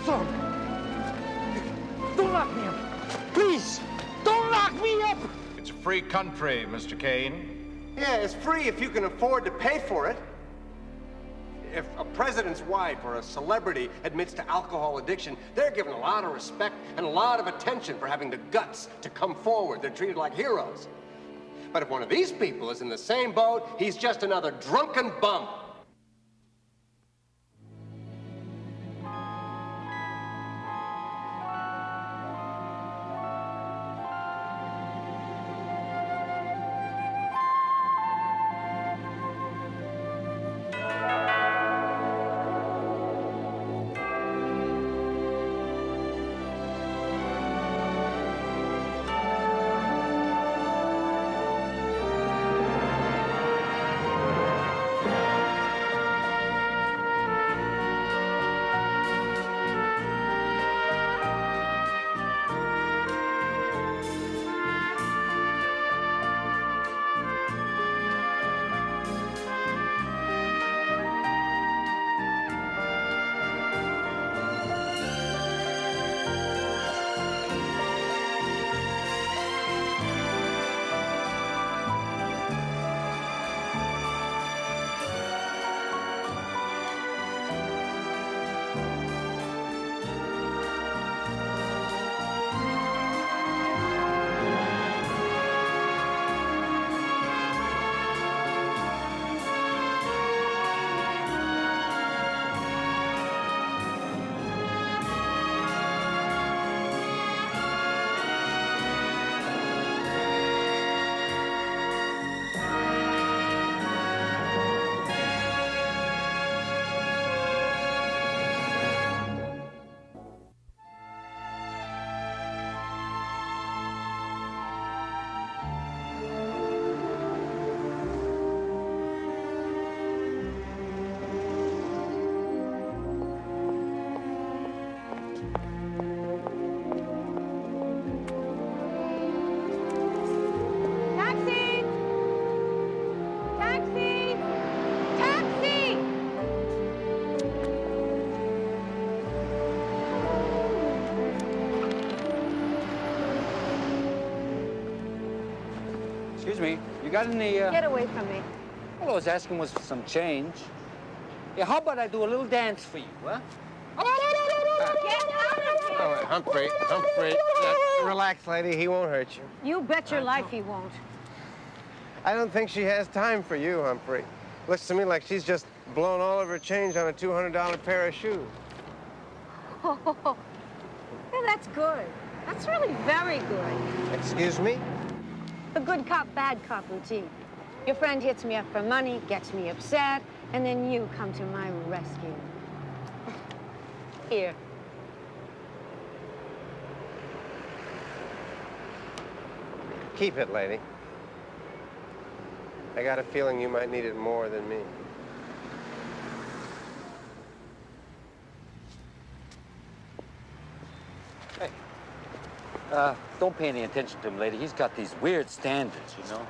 Look! Don't lock me up! Please! Don't lock me up! It's a free country, Mr. Kane. Yeah, it's free if you can afford to pay for it. If a president's wife or a celebrity admits to alcohol addiction, they're given a lot of respect and a lot of attention for having the guts to come forward. They're treated like heroes. But if one of these people is in the same boat, he's just another drunken bum. Excuse me, you got any, Get away from me. All I was asking was for some change. Yeah, how about I do a little dance for you, huh? Get out of here! Oh, Humphrey, relax, lady. He won't hurt you. You bet your life he won't. I don't think she has time for you, Humphrey. Looks to me like she's just blown all of her change on a $200 pair of shoes. Oh, yeah, that's good. That's really very good. Excuse me? The good cop, bad cop routine. Your friend hits me up for money, gets me upset, and then you come to my rescue. Here. Keep it, lady. I got a feeling you might need it more than me. Hey, don't pay any attention to him, lady. He's got these weird standards, you know?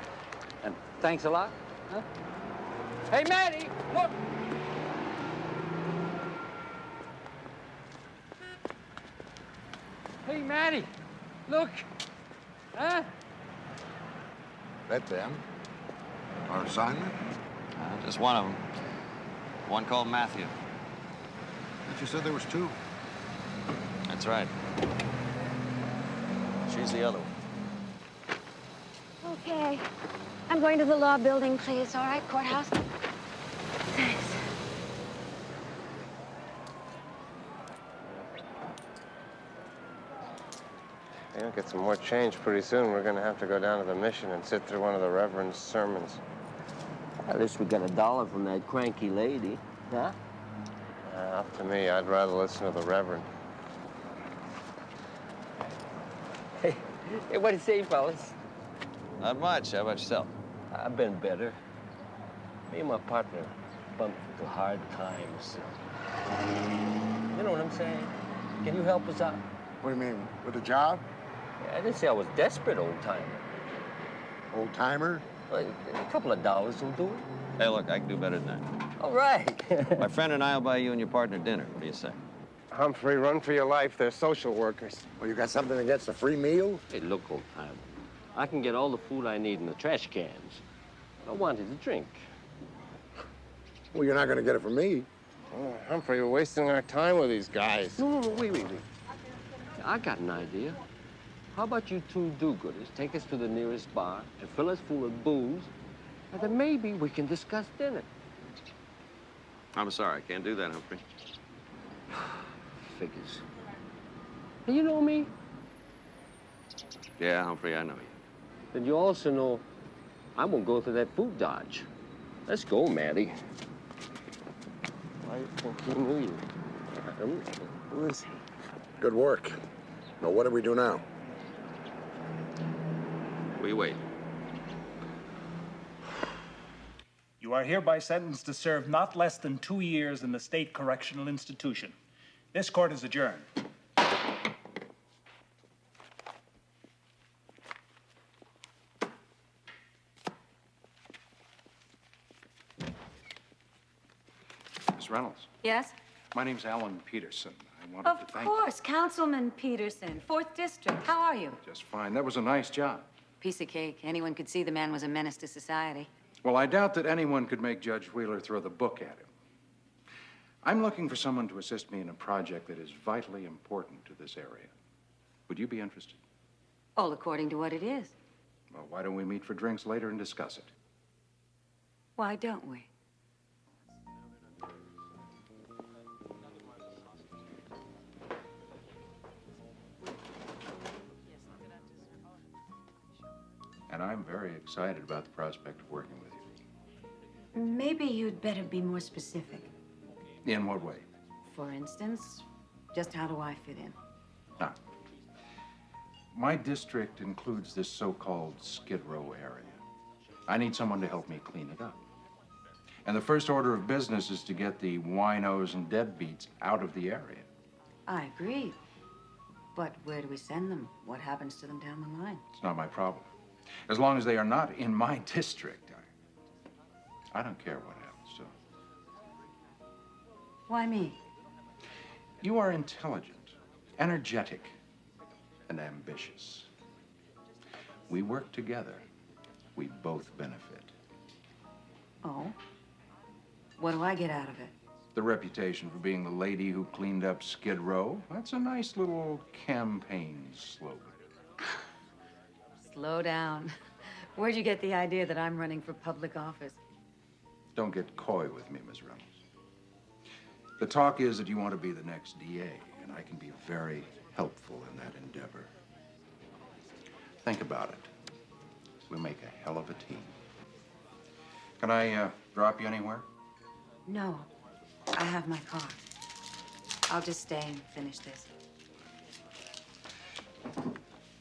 And thanks a lot, huh? Hey, Maddie, look! Hey, Maddie, look! Huh? That them? Our assignment? Just one of them. One called Matthew. But you said there was two. That's right. She's the other one. Okay. I'm going to the law building, please. All right, courthouse? Thanks. If we don't get some more change pretty soon, we're going to have to go down to the mission and sit through one of the Reverend's sermons. At least we got $1 from that cranky lady, huh? Up to me, I'd rather listen to the Reverend. Hey, what do you say, fellas? Not much. How about yourself? I've been better. Me and my partner bumped into hard times. You know what I'm saying? Can you help us out? What do you mean, with a job? I didn't say I was desperate, old-timer. Old-timer? A couple of dollars will do it. Hey, look, I can do better than that. All right. My friend and I will buy you and your partner dinner. What do you say? Humphrey, run for your life. They're social workers. Well, you got something against a free meal? Hey, look, old timer. I can get all the food I need in the trash cans. I wanted a drink. Well, you're not going to get it from me. Oh, Humphrey, we're wasting our time with these guys. No, wait. I got an idea. How about you two do-gooders take us to the nearest bar and fill us full of booze, and then maybe we can discuss dinner. I'm sorry, I can't do that, Humphrey. Figures. And you know me? Yeah, Humphrey, I know you. Then you also know I won't go through that food dodge. Let's go, Maddie. I think he knew you. Who is he? Good work. Now, what do we do now? We wait. You are hereby sentenced to serve not less than 2 years in the state correctional institution. This court is adjourned. Miss Reynolds, Yes? my name's Alan Peterson. I wanted to Of thank course, Councilman Peterson, 4th District. How are you? you. Just fine. That was a nice job. Piece of cake. Anyone could see the man was a menace to society. Well, I doubt that anyone could make Judge Wheeler throw the book at him. I'm looking for someone to assist me in a project that is vitally important to this area. Would you be interested? All according to what it is. Well, why don't we meet for drinks later and discuss it? Why don't we? And I'm very excited about the prospect of working with you. Maybe you'd better be more specific. In what way? For instance, just how do I fit in? Now, my district includes this so-called Skid Row area. I need someone to help me clean it up. And the first order of business is to get the winos and deadbeats out of the area. I agree. But where do we send them? What happens to them down the line? It's not my problem. As long as they are not in my district, I don't care what happens to them. Why me? You are intelligent, energetic, and ambitious. We work together. We both benefit. Oh? What do I get out of it? The reputation for being the lady who cleaned up Skid Row, that's a nice little campaign slogan. Slow down. Where'd you get the idea that I'm running for public office? Don't get coy with me, Miss Reynolds. The talk is that you want to be the next DA, and I can be very helpful in that endeavor. Think about it. We make a hell of a team. Can I drop you anywhere? No. I have my car. I'll just stay and finish this.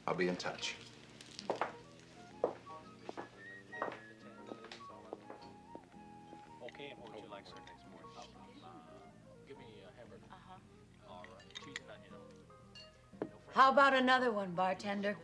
I'll be in touch. Okay, and what would you like, sir? Give me a hamburger. All right. Cheese and onion. How about another one, bartender?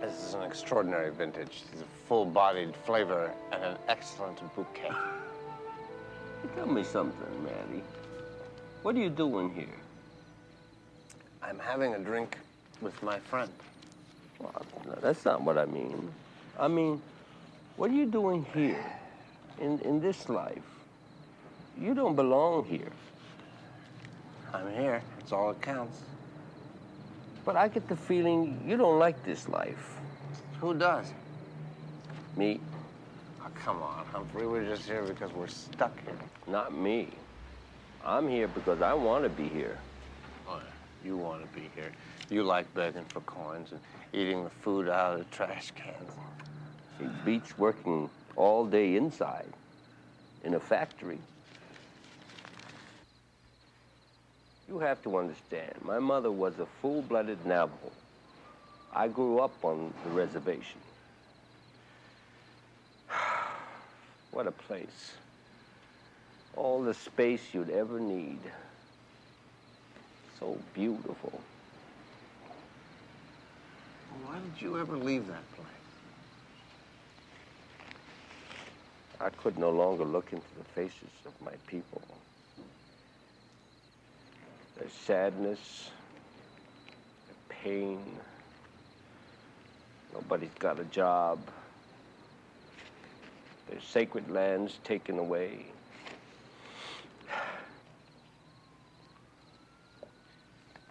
This is an extraordinary vintage. It's a full-bodied flavor and an excellent bouquet. Tell me something, Maddie. What are you doing here? I'm having a drink with my friend. Well, no, that's not what I mean. I mean, what are you doing here in this life? You don't belong here. I'm here. That's all that counts. But I get the feeling you don't like this life. Who does? Me, Oh, come on, Humphrey. We're just here because we're stuck here. not me. I'm here because I want to be here. Oh, yeah. You want to be here. You like begging for coins and eating the food out of the trash cans. It beats working all day inside in a factory. You have to understand, my mother was a full-blooded Navajo. I grew up on the reservation. What a place. All the space you'd ever need. So beautiful. Why did you ever leave that place? I could no longer look into the faces of my people. Their sadness, their pain. Nobody's got a job. Their sacred lands taken away.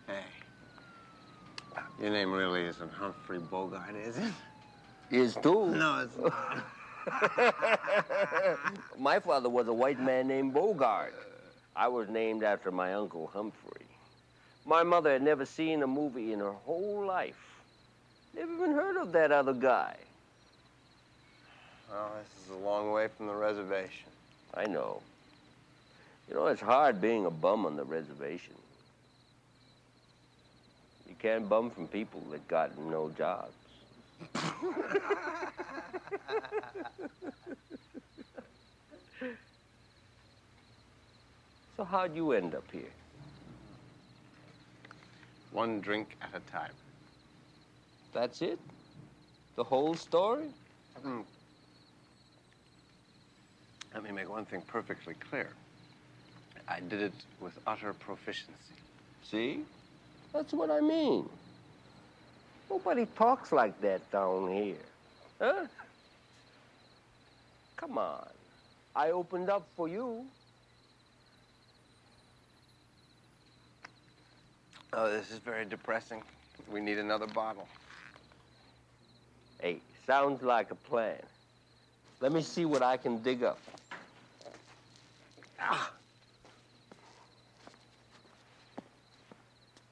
Hey, your name really isn't Humphrey Bogart, is it? Is too. No, it's not. My father was a white man named Bogart. I was named after my uncle Humphrey. My mother had never seen a movie in her whole life. Never even heard of that other guy. Well, this is a long way from the reservation. I know. You know, it's hard being a bum on the reservation. You can't bum from people that got no jobs. So how'd you end up here? One drink at a time. That's it? The whole story? Let me make one thing perfectly clear. I did it with utter proficiency. See? That's what I mean. Nobody talks like that down here. Huh? Come on. I opened up for you. Oh, this is very depressing. We need another bottle. Hey, sounds like a plan. Let me see what I can dig up. Ah.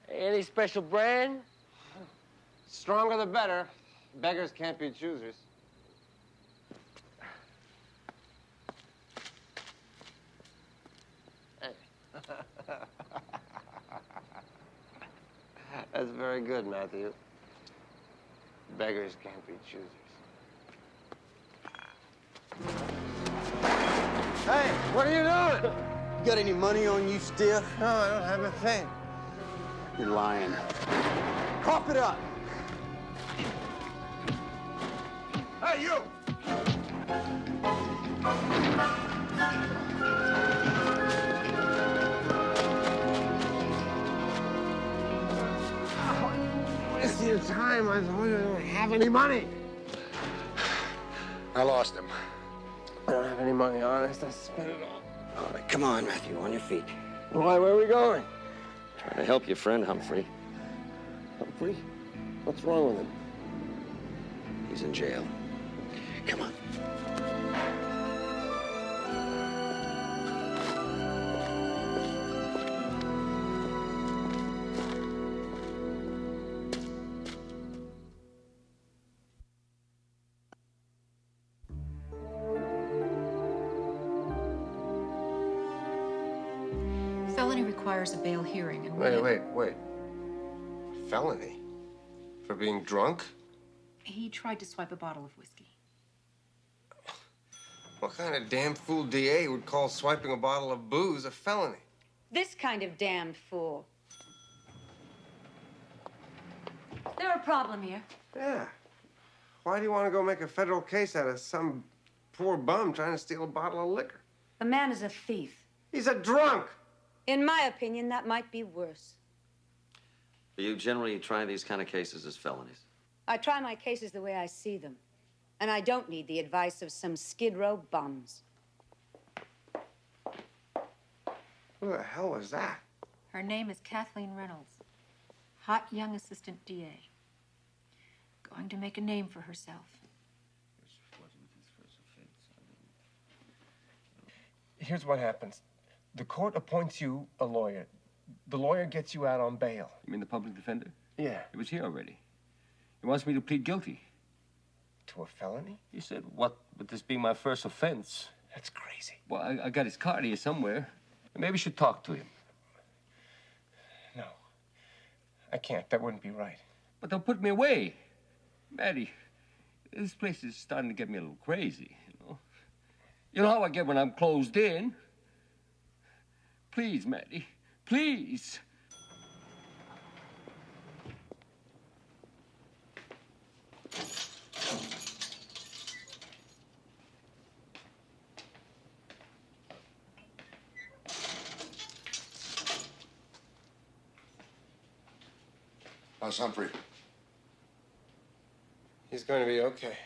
Any special brand? Stronger the better. Beggars can't be choosers. Hey. That's very good, Matthew. Beggars can't be choosers. Hey, what are you doing? You got any money on you still? No, I don't have a thing. You're lying. Cough it up. Hey, you! Waste your time. I told you I don't have any money. I lost him. I don't have any money, honest. I spent it all. All right, come on, Matthew, on your feet. Why? Where are we going? Trying to help your friend, Humphrey. Humphrey? What's wrong with him? He's in jail. Come on. Felony requires a bail hearing, and Wait. Felony? For being drunk? he tried to swipe a bottle of whiskey. What kind of damn fool DA would call swiping a bottle of booze a felony? This kind of damned fool. Is there a problem here? Yeah. Why do you want to go make a federal case out of some poor bum trying to steal a bottle of liquor? The man is a thief. He's a drunk! In my opinion, that might be worse. You generally try these kind of cases as felonies. I try my cases the way I see them. And I don't need the advice of some Skid Row bums. Who the hell was that? Her name is Kathleen Reynolds. Hot young assistant DA. Going to make a name for herself. Here's what happens. The court appoints you a lawyer. The lawyer gets you out on bail. You mean the public defender? Yeah. He was here already. He wants me to plead guilty. To a felony? He said, what with this being my first offense? That's crazy. Well, I got his card here somewhere. Maybe you should talk to him. No. I can't. That wouldn't be right. but they'll put me away. Maddie, this place is starting to get me a little crazy, you know. You know how I get when I'm closed in. Please, Maddie, please. How's Humphrey? He's going to be okay.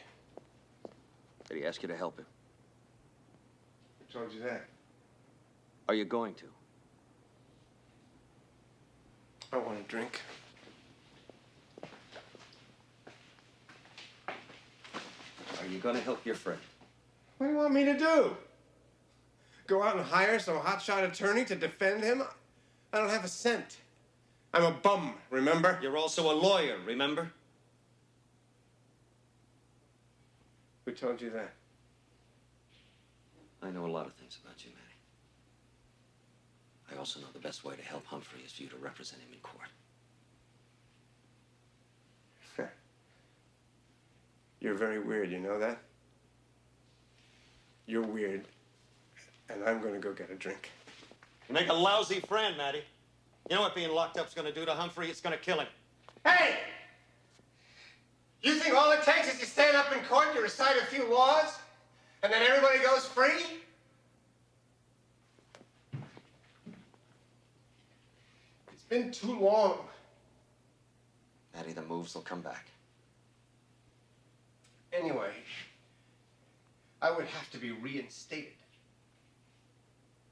Did he ask you to help him? Who told you that? Are you going to? I want a drink. Are you going to help your friend? What do you want me to do? Go out and hire some hotshot attorney to defend him? I don't have a cent. I'm a bum, remember? You're also a lawyer, remember? Who told you that? I know a lot of things about you, Matty. I also know the best way to help Humphrey is for you to represent him in court. You're very weird, you know that? You're weird, and I'm gonna go get a drink. You make a lousy friend, Matty. You know what being locked up's gonna do to Humphrey? It's gonna kill him. Hey! You think all it takes is you stand up in court, you recite a few laws, and then everybody goes free? It's been too long. Matty, the moves will come back. Anyway, I would have to be reinstated.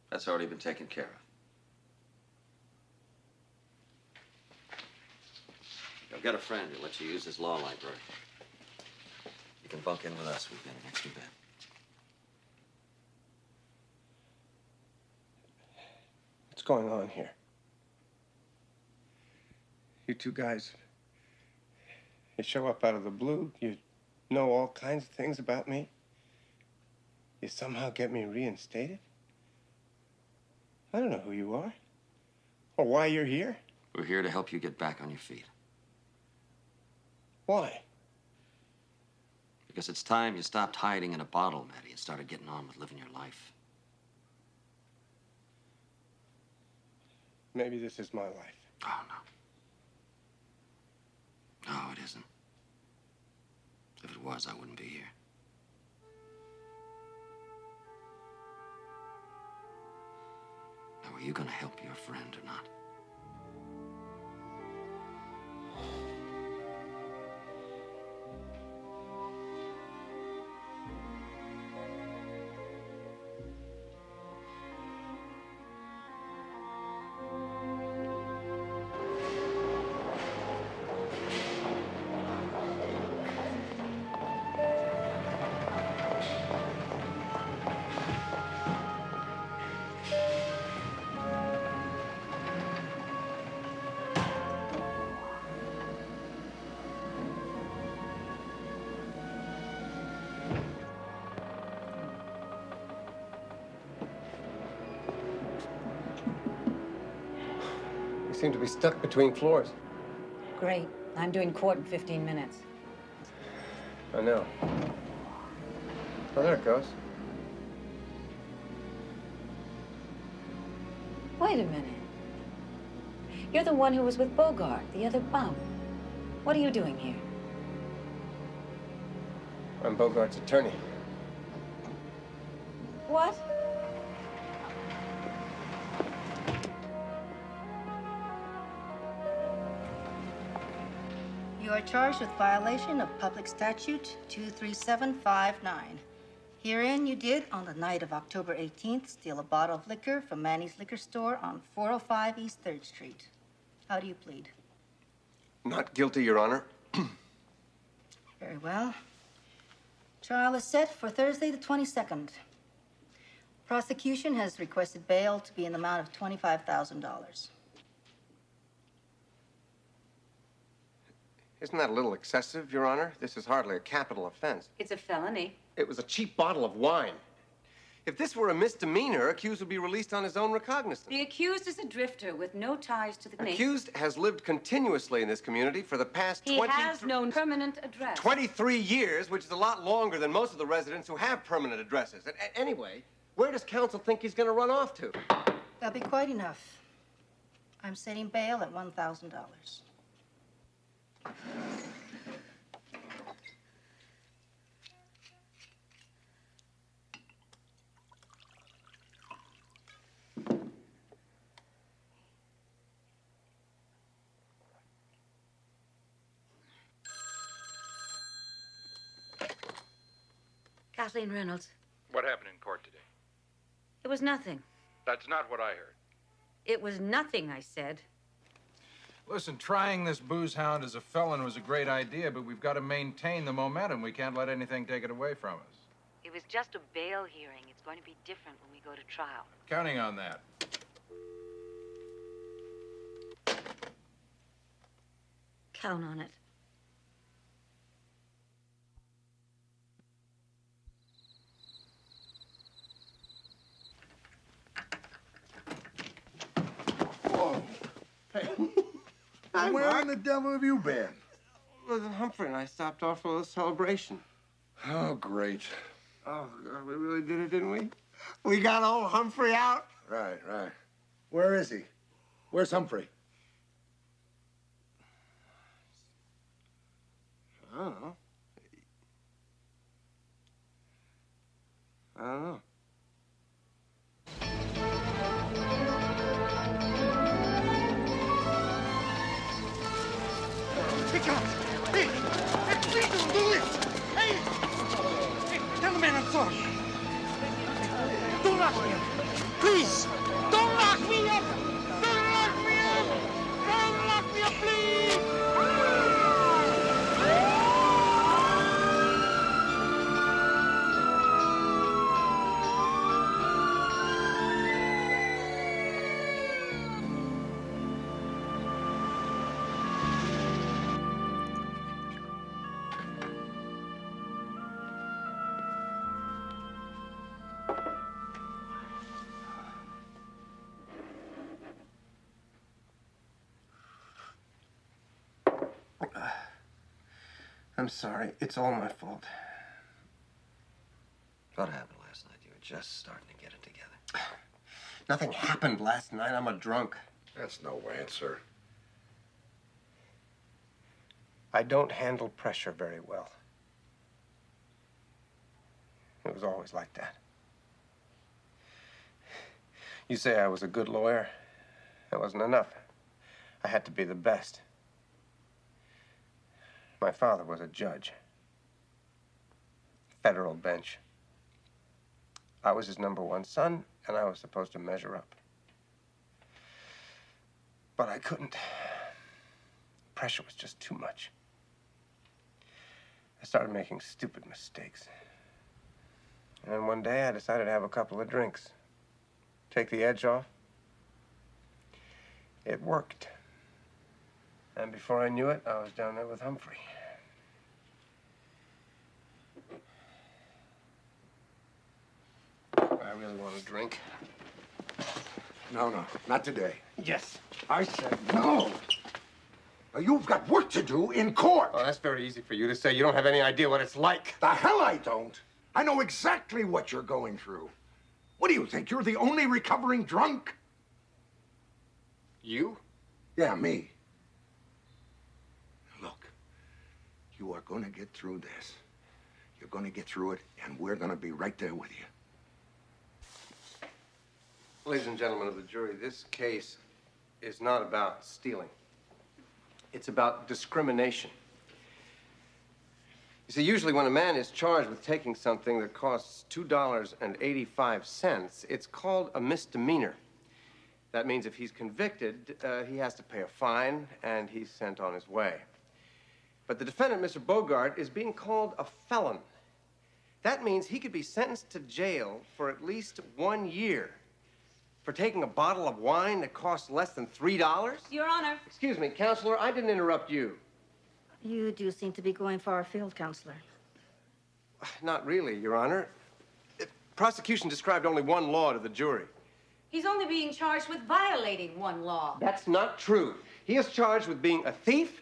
That's already been taken care of. I've got a friend who'll let you use his law library. You can bunk in with us. We've got an extra bed. What's going on here? You two guys, you show up out of the blue. You know all kinds of things about me. You somehow get me reinstated? I don't know who you are or why you're here. We're here to help you get back on your feet. Why? Because it's time you stopped hiding in a bottle, Matty, and started getting on with living your life. Maybe this is my life. Oh, no. No, it isn't. If it was, I wouldn't be here. Now, are you gonna help your friend or not? Seem to be stuck between floors. Great. I'm doing court in 15 minutes. I know. Oh, there it goes. Wait a minute. You're the one who was with Bogart, the other bum. What are you doing here? I'm Bogart's attorney. What? You are charged with violation of Public Statute 23759. Herein, you did, on the night of October 18th, steal a bottle of liquor from Manny's Liquor Store on 405 East 3rd Street. How do you plead? Not guilty, Your Honor. Very well. Trial is set for Thursday, the 22nd. Prosecution has requested bail to be in the amount of $25,000. Isn't that a little excessive, Your Honor? This is hardly a capital offense. It's a felony. It was a cheap bottle of wine. If this were a misdemeanor, accused would be released on his own recognizance. The accused is a drifter with no ties to the case. Accused has lived continuously in this community for the past He has no permanent address. 23 years, which is a lot longer than most of the residents who have permanent addresses. Anyway, where does council think he's going to run off to? That'll be quite enough. I'm setting bail at $1,000. Kathleen Reynolds. What happened in court today? It was nothing. That's not what I heard. It was nothing, I said. Listen, trying this booze hound as a felon was a great idea, but we've got to maintain the momentum. We can't let anything take it away from us. It was just a bail hearing. It's going to be different when we go to trial. Counting on that. Count on it. Whoa. Hey. Where in the devil have you been? Well, Humphrey and I stopped off for a celebration. Oh, great. Oh, God, we really did it, didn't we? We got old Humphrey out. Right, right. Where is he? Where's Humphrey? I don't know. I don't know. Hey, cops! Hey! Hey, please don't do this! Hey! Hey, tell the man I'm sorry. Don't lock me up! Please! Don't lock me up! Don't lock me up! Don't lock me up, please! I'm sorry. It's all my fault. What happened last night? You were just starting to get it together. Nothing happened last night. I'm a drunk. That's no answer. I don't handle pressure very well. It was always like that. You say I was a good lawyer. That wasn't enough. I had to be the best. My father was a judge. Federal bench. I was his #1 son, and I was supposed to measure up. But I couldn't. Pressure was just too much. I started making stupid mistakes. And then one day I decided to have a couple of drinks. Take the edge off. It worked. And before I knew it, I was down there with Humphrey. I really want a drink. No, no, not today. Yes. I said no. Now, you've got work to do in court. Oh, that's very easy for you to say. You don't have any idea what it's like. The hell I don't. I know exactly what you're going through. What do you think? You're the only recovering drunk? You? Yeah, me. Look, you are going to get through this. You're going to get through it, and we're going to be right there with you. Ladies and gentlemen of the jury, this case is not about stealing. It's about discrimination. You see, usually when a man is charged with taking something that costs $2.85, it's called a misdemeanor. That means if he's convicted, he has to pay a fine, and he's sent on his way. But the defendant, Mr. Bogart, is being called a felon. That means he could be sentenced to jail for at least 1 year for taking a bottle of wine that costs less than $3? Your Honor. Excuse me, Counselor, I didn't interrupt you. You do seem to be going far afield, Counselor. Not really, Your Honor. prosecution described only one law to the jury. He's only being charged with violating one law. That's not true. He is charged with being a thief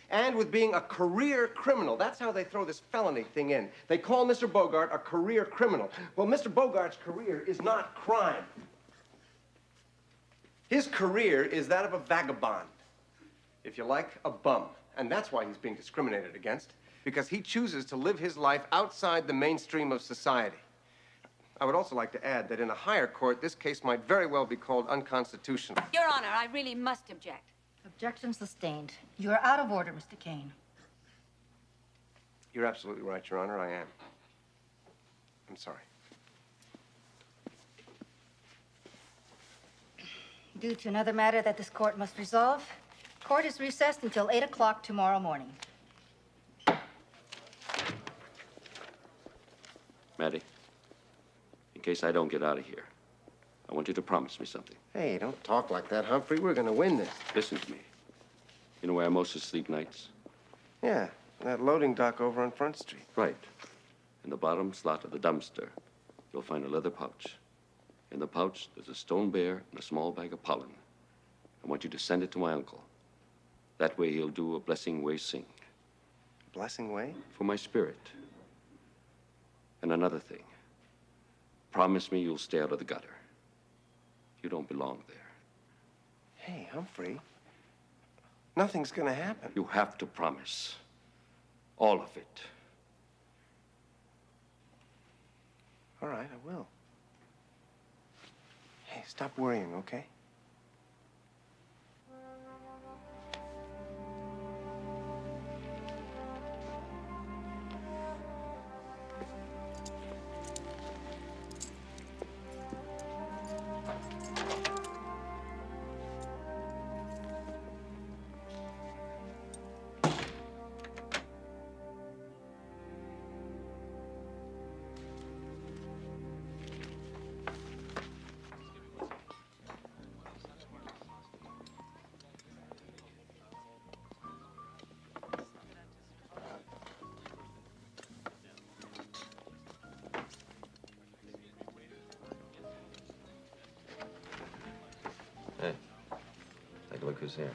and with being a career criminal. That's how they throw this felony thing in. They call Mr. Bogart a career criminal. Well, Mr. Bogart's career is not crime. His career is that of a vagabond. If you like, a bum. And that's why he's being discriminated against, because he chooses to live his life outside the mainstream of society. I would also like to add that in a higher court, this case might very well be called unconstitutional. Your Honor, I really must object. Objection sustained. You are out of order, Mr. Kane. You're absolutely right, Your Honor, I am. I'm sorry. Due to another matter that this court must resolve, court is recessed until 8 o'clock tomorrow morning. Maddie, in case I don't get out of here, I want you to promise me something. Hey, don't talk like that, Humphrey. We're gonna win this. Listen to me. You know where I mostly sleep nights? Yeah, that loading dock over on Front Street. Right. In the bottom slot of the dumpster, you'll find a leather pouch. In the pouch, there's a stone bear and a small bag of pollen. I want you to send it to my uncle. That way he'll do a blessing way sing. Blessing way? For my spirit. And another thing. Promise me you'll stay out of the gutter. You don't belong there. Hey, Humphrey. Nothing's gonna happen. You have to promise. All of it. All right, I will. Hey, stop worrying, okay? Hey, take a look who's here.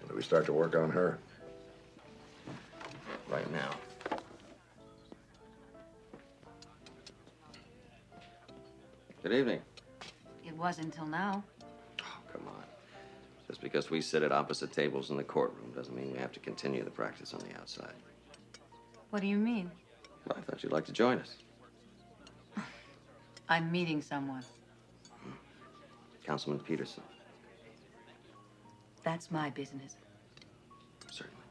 When do we start to work on her? Right now. Good evening. It was until now. Oh, come on. Just because we sit at opposite tables in the courtroom doesn't mean we have to continue the practice on the outside. What do you mean? Well, I thought you'd like to join us. I'm meeting someone. Councilman Peterson. That's my business. Certainly.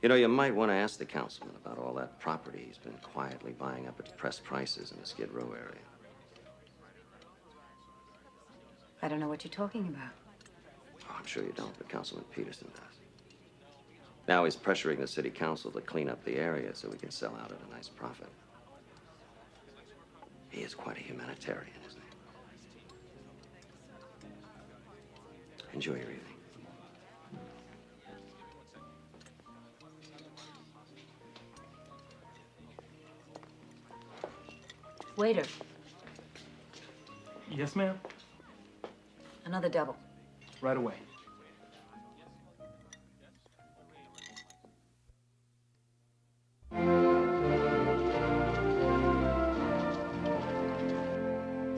You know, you might want to ask the councilman about all that property he's been quietly buying up at depressed prices in the Skid Row area. I don't know what you're talking about. Oh, I'm sure you don't, but Councilman Peterson does. Now he's pressuring the city council to clean up the area so we can sell out at a nice profit. He is quite a humanitarian, isn't he? Enjoy your evening. Waiter, Yes, ma'am? another double. Right away.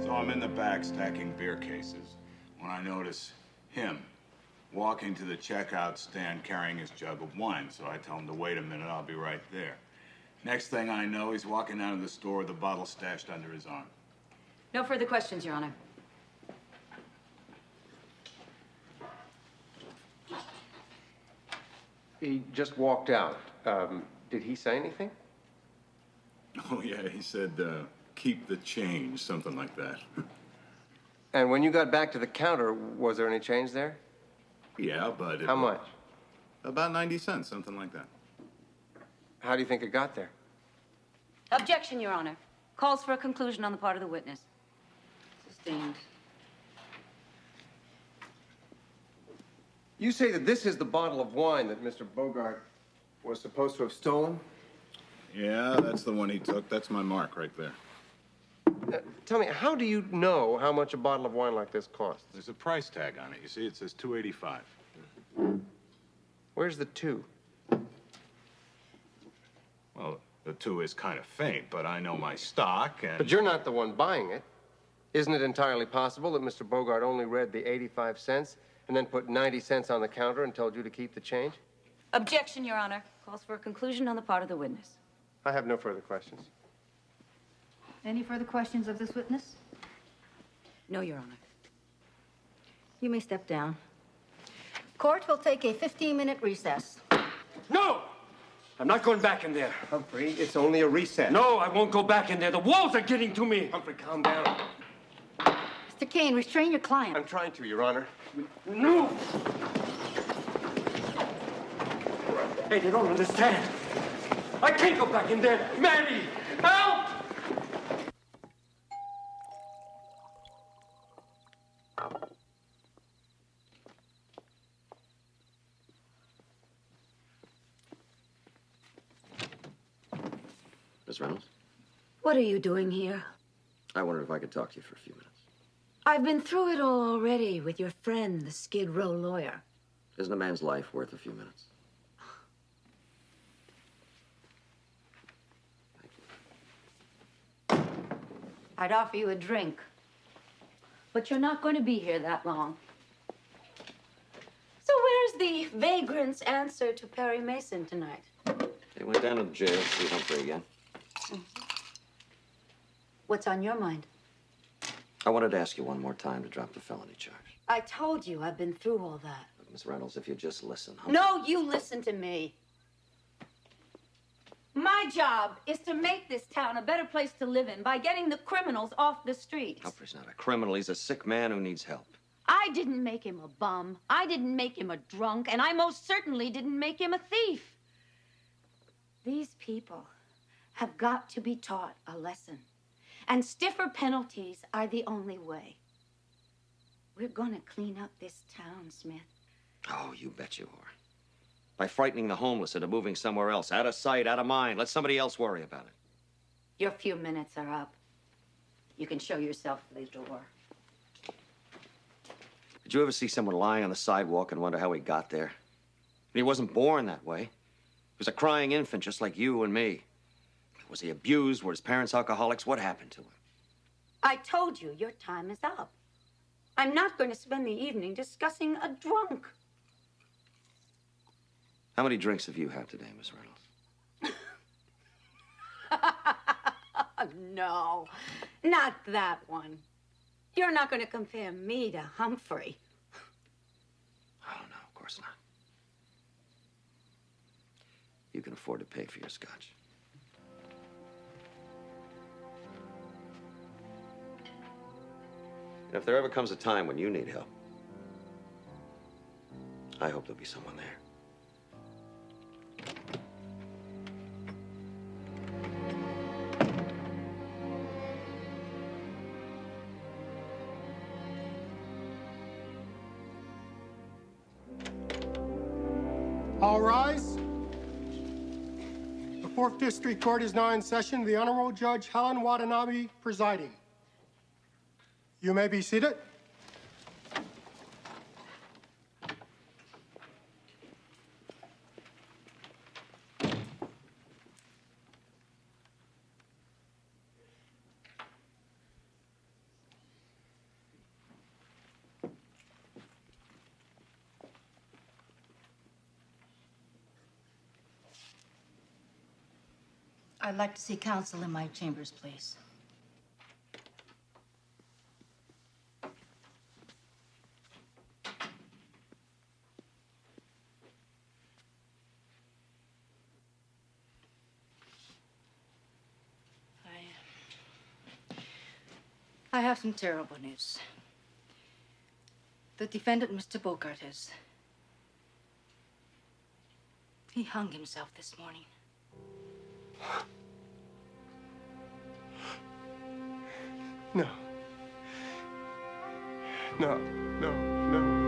So I'm in the back stacking beer cases when I notice him walking to the checkout stand carrying his jug of wine. So I tell him to wait a minute, I'll be right there. Next thing I know, he's walking out of the store with the bottle stashed under his arm. No further questions, Your Honor. He just walked out. Did he say anything? Oh, yeah, he said, keep the change, something like that. And when you got back to the counter, was there any change there? Yeah, but... How much? About 90 cents, something like that. How do you think it got there? Objection, Your Honor. Calls for a conclusion on the part of the witness. Sustained. You say that this is the bottle of wine that Mr. Bogart was supposed to have stolen? Yeah, that's the one he took. That's my mark right there. Tell me, how do you know how much a bottle of wine like this costs? There's a price tag on it. You see, it says $2.85. Where's the 2? Well, the 2 is kind of faint, but I know my stock and... But you're not the one buying it. Isn't it entirely possible that Mr. Bogart only read the 85 cents and then put 90 cents on the counter and told you to keep the change? Objection, Your Honor. Calls for a conclusion on the part of the witness. I have no further questions. Any further questions of this witness? No, Your Honor. You may step down. Court will take a 15-minute recess. No! I'm not going back in there. Humphrey, it's only a recess. No, I won't go back in there. The walls are getting to me. Humphrey, calm down. Mr. Kane, restrain your client. I'm trying to, Your Honor. No! Hey, they don't understand. I can't go back in there. Manny, help! Miss Reynolds, What are you doing here? I wondered if I could talk to you for a few minutes. I've been through it all already with your friend, the Skid Row lawyer. Isn't a man's life worth a few minutes? I'd offer you a drink. But you're not going to be here that long. So where's the vagrant's answer to Perry Mason tonight? They went down to the jail to see Humphrey again. What's on your mind? I wanted to ask you one more time to drop the felony charge. I told you I've been through all that. Look, Miss Reynolds, if you just listen, Humphrey... No, you listen to me. My job is to make this town a better place to live in by getting the criminals off the streets. Humphrey's not a criminal. He's a sick man who needs help. I didn't make him a bum. I didn't make him a drunk. And I most certainly didn't make him a thief. These people have got to be taught a lesson. And stiffer penalties are the only way. We're gonna clean up this town, Smith. Oh, you bet you are. By frightening the homeless into moving somewhere else. Out of sight, out of mind. Let somebody else worry about it. Your few minutes are up. You can show yourself the door. Did you ever see someone lying on the sidewalk and wonder how he got there? He wasn't born that way. He was a crying infant just like you and me. Was he abused? Were his parents alcoholics? What happened to him? I told you your time is up. I'm not going to spend the evening discussing a drunk. How many drinks have you had today, Miss Reynolds? No, not that one. You're not going to compare me to Humphrey. Oh, no, of course not. You can afford to pay for your scotch. And if there ever comes a time when you need help, I hope there'll be someone there. All rise. The Fourth District Court is now in session. The Honorable Judge Helen Watanabe presiding. You may be seated. I'd like to see counsel in my chambers, please. I have some terrible news. The defendant, Mr. Bogart, he hung himself this morning. No. No, no, no.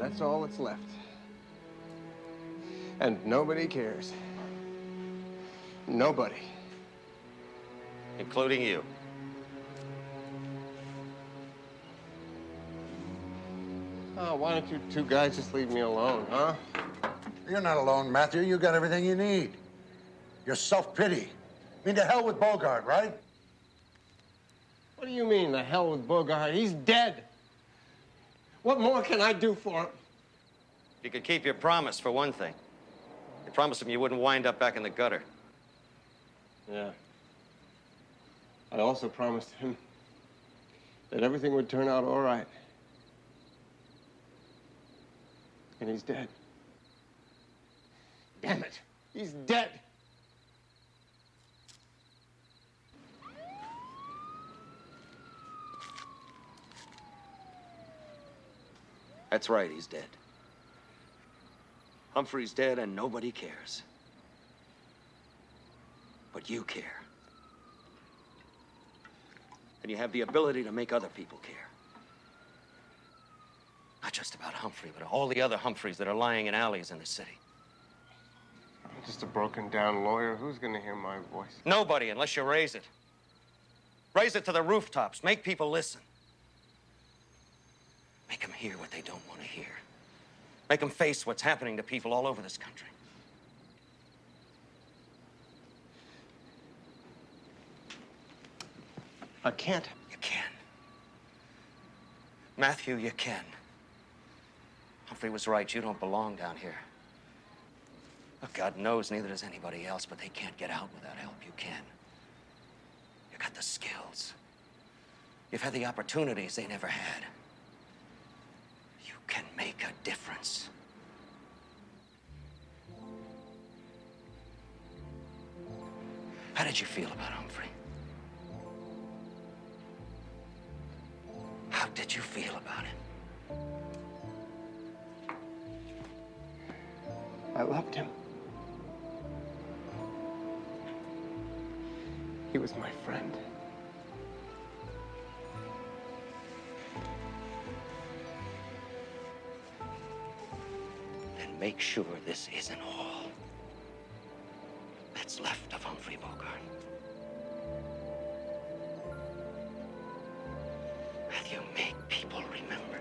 That's all that's left. And nobody cares. Nobody. Including you. Oh, why don't you two guys just leave me alone, huh? You're not alone, Matthew. You got everything you need. Your self-pity. I mean, to hell with Bogart, right? What do you mean, the hell with Bogart? He's dead. What more can I do for him? You could keep your promise, for one thing. You promised him you wouldn't wind up back in the gutter. Yeah. I also promised him that everything would turn out all right. And he's dead. Damn it. He's dead. That's right, he's dead. Humphrey's dead and nobody cares. But you care. And you have the ability to make other people care. Not just about Humphrey, but all the other Humphreys that are lying in alleys in the city. I'm just a broken down lawyer. Who's gonna hear my voice? Nobody, unless you raise it. Raise it to the rooftops. Make people listen. Make them hear what they don't want to hear. Make them face what's happening to people all over this country. I can't. You can. Matthew, you can. Humphrey was right. You don't belong down here. Look, God knows neither does anybody else, but they can't get out without help. You can. You got the skills. You've had the opportunities they never had. You can make a difference. How did you feel about Humphrey? How did you feel about him? I loved him. He was my friend. Then make sure this isn't all that's left of Humphrey Bogart. Matthew, make people remember.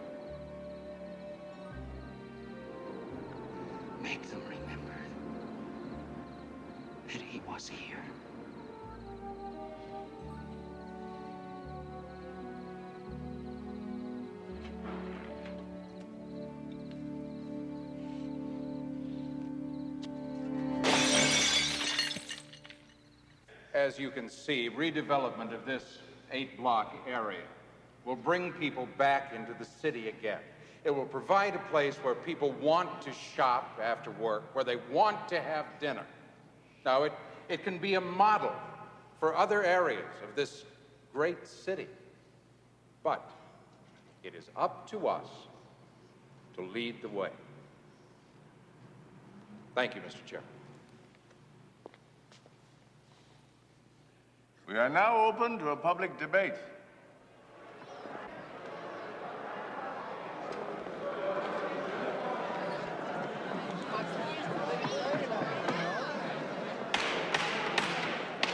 Make them remember that he was here. As you can see, redevelopment of this 8-block area will bring people back into the city again. It will provide a place where people want to shop after work, where they want to have dinner. Now, it can be a model for other areas of this great city. But it is up to us to lead the way. Thank you, Mr. Chairman. We are now open to a public debate.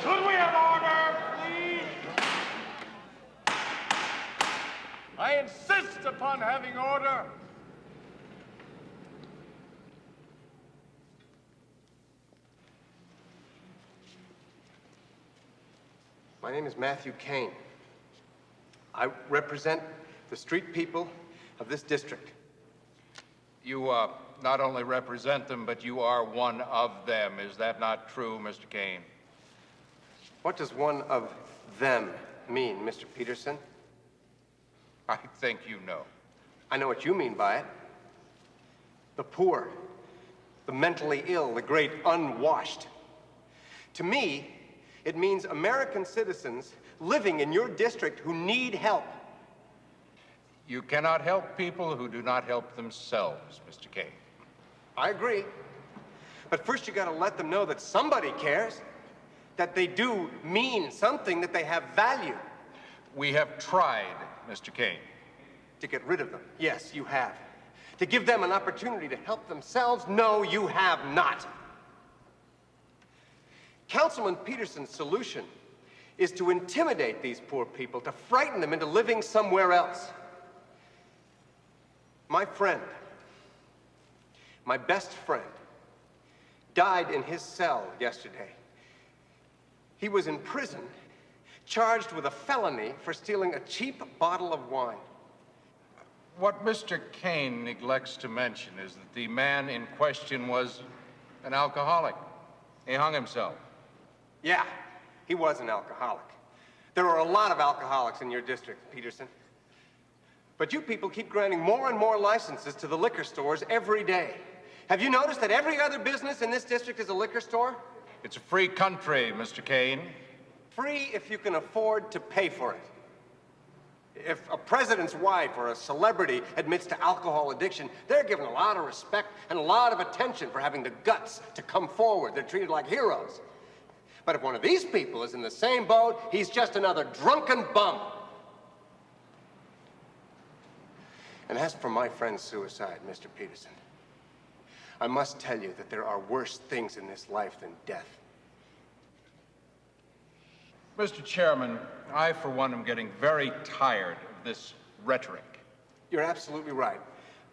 Could we have order, please? I insist upon having order. My name is Matthew Kane. I represent the street people of this district. You not only represent them, but you are one of them. Is that not true, Mr. Kane? What does one of them mean, Mr. Peterson? I think you know. I know what you mean by it. The poor, the mentally ill, the great unwashed. To me, it means American citizens living in your district who need help. You cannot help people who do not help themselves, Mr. Kane. I agree. But first you gotta let them know that somebody cares, that they do mean something, that they have value. We have tried, Mr. Kane. To get rid of them. Yes, you have. To give them an opportunity to help themselves? No, you have not. Councilman Peterson's solution is to intimidate these poor people, to frighten them into living somewhere else. My friend, my best friend, died in his cell yesterday. He was in prison, charged with a felony for stealing a cheap bottle of wine. What Mr. Kane neglects to mention is that the man in question was an alcoholic. He hung himself. Yeah, he was an alcoholic. There are a lot of alcoholics in your district, Peterson. But you people keep granting more and more licenses to the liquor stores every day. Have you noticed that every other business in this district is a liquor store? It's a free country, Mr. Kane. Free if you can afford to pay for it. If a president's wife or a celebrity admits to alcohol addiction, they're given a lot of respect and a lot of attention for having the guts to come forward. They're treated like heroes. But if one of these people is in the same boat, he's just another drunken bum. And as for my friend's suicide, Mr. Peterson, I must tell you that there are worse things in this life than death. Mr. Chairman, I, for one, am getting very tired of this rhetoric. You're absolutely right.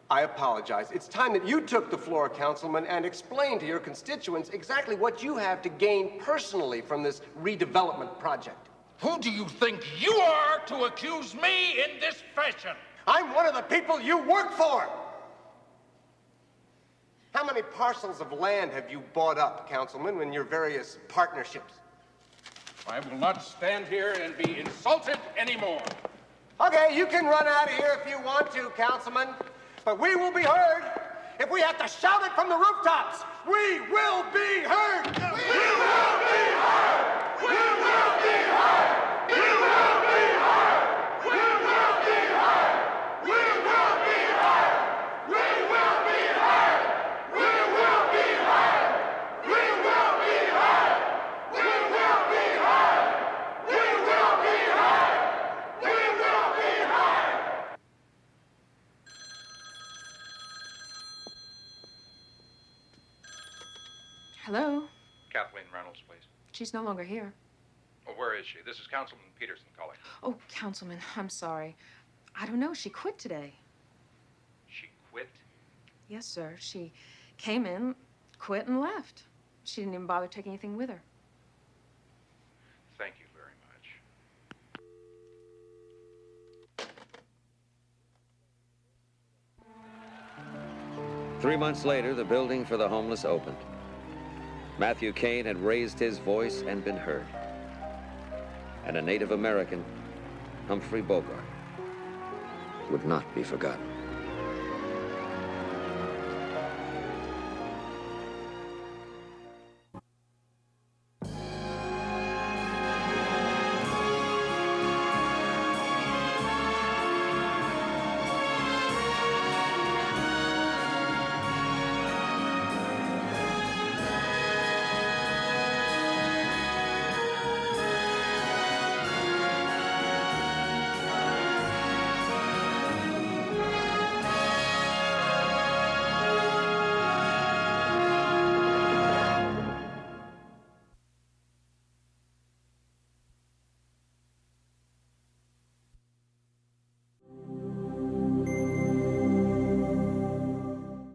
I apologize. It's time that you took the floor, Councilman, and explained to your constituents exactly what you have to gain personally from this redevelopment project. Who do you think you are to accuse me in this fashion? I'm one of the people you work for! How many parcels of land have you bought up, Councilman, in your various partnerships? I will not stand here and be insulted anymore. Okay, you can run out of here if you want to, Councilman. But we will be heard. If we have to shout it from the rooftops, we will be heard! We will be heard! We will be heard! We will be heard! We will be heard! We will be heard! We will be heard! We will be heard! We will be heard! We will be heard! We will be heard! We will be heard! Hello? Kathleen Reynolds, please. She's no longer here. Oh, where is she? This is Councilman Peterson calling. Oh, Councilman, I'm sorry. I don't know. She quit today. She quit? Yes, sir. She came in, quit, and left. She didn't even bother taking anything with her. Thank you very much. 3 months later, the building for the homeless opened. Matthew Kane had raised his voice and been heard. And a Native American, Humphrey Bogart, would not be forgotten.